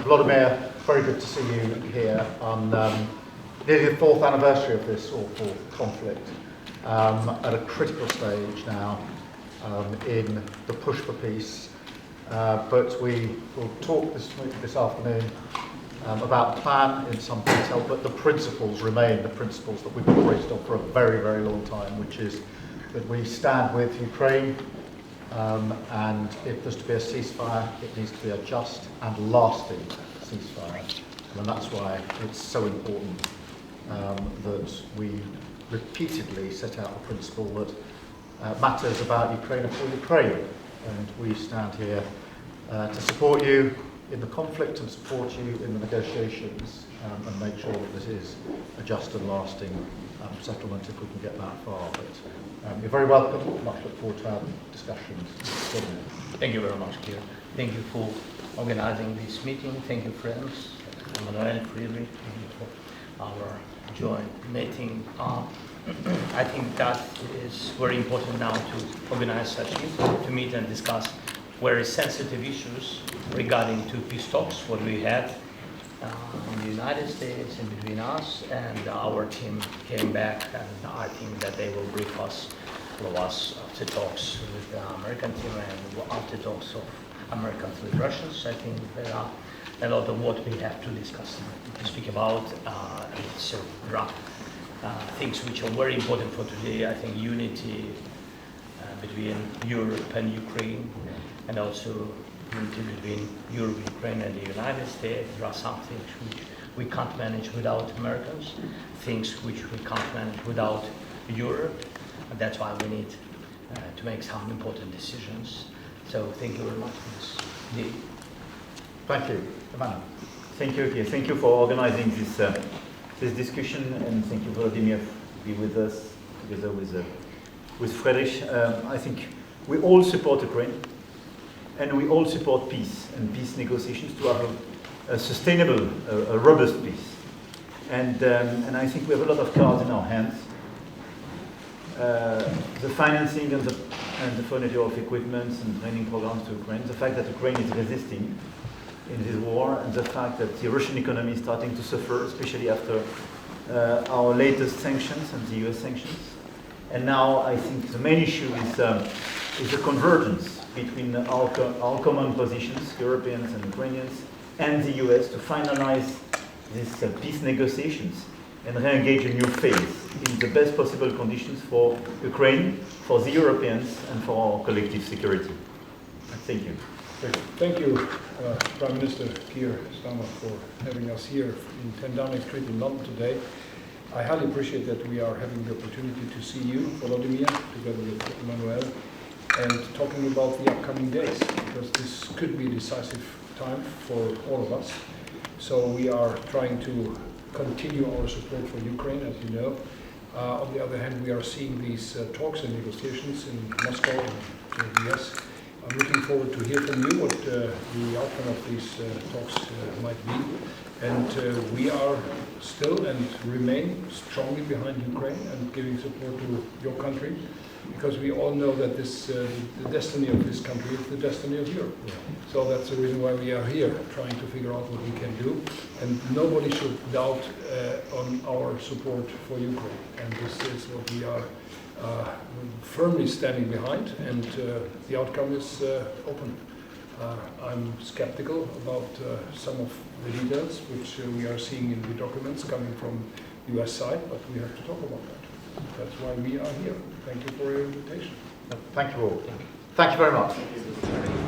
Vladimir, very good to see you here on nearly the 4th anniversary of this awful conflict, at a critical stage now in the push for peace. But we will talk this afternoon about the plan in some detail, but the principles remain the principles that we've operated on for a very, very long time, which is that we stand with Ukraine, and if there's to be a ceasefire, it needs to be a just and lasting ceasefire. And that's why it's so important that we repeatedly set out the principle that matters about Ukraine are for Ukraine. And we stand here to support you in the conflict and support you in the negotiations, and make sure that this is a just and lasting settlement if we can get that far. But you're very welcome. Much look forward to our discussions. Thank you very much, Kier. Thank you for organizing this meeting. Thank you, friends. Emmanuel, Friedrich, thank you for our joint meeting. I think that is very important now to organize such meetings, to meet and discuss very sensitive issues regarding to peace talks, what we had in the United States and between us, and our team came back, and I think that they will brief us, all of us, after talks with the American team and after talks of Americans with Russians. I think there are a lot of what we have to discuss, to speak about. So there are things which are very important for today. I think unity between Europe and Ukraine, and also unity between Europe, Ukraine, and the United States. There are some things which we can't manage without Americans, things which we can't manage without Europe, and that's why we need to make some important decisions. So thank you very much for this deal. Thank you. Emmanuel. Thank you, Kier. Thank you for organizing this discussion, and thank you, Vladimir, to be with us together with Friedrich. I think we all support Ukraine, and we all support peace and peace negotiations to have a sustainable, a robust peace. And I think we have a lot of cards in our hands. The financing and the furniture of equipment and training programs to Ukraine, the fact that Ukraine is resisting in this war, and the fact that the Russian economy is starting to suffer, especially after our latest sanctions and the US sanctions. And now I think the main issue is the convergence between our common positions, Europeans and Ukrainians, and the US to finalize these peace negotiations and re-engage a new phase in the best possible conditions for Ukraine, for the Europeans, and for our collective security. Thank you. Thank you, Prime Minister Keir Starmer, for having us here in 10 Downing Street in London today. I highly appreciate that we are having the opportunity to see you, Volodymyr, together with Emmanuel, and talking about the upcoming days, because this could be a decisive time for all of us. So we are trying to continue our support for Ukraine, as you know. On the other hand, we are seeing these talks and negotiations in Moscow and the US. I'm looking forward to hear from you what the outcome of these talks might be. And we are still and remain strongly behind Ukraine and giving support to your country, because we all know that this, the destiny of this country is the destiny of Europe. Yeah. So that's the reason why we are here, trying to figure out what we can do. And nobody should doubt on our support for Ukraine. And this is what we are firmly standing behind, and the outcome is open. I'm skeptical about some of the details which we are seeing in the documents coming from the US side, but we have to talk about that. That's why we are here. Thank you for your invitation. Thank you all. Thank you very much.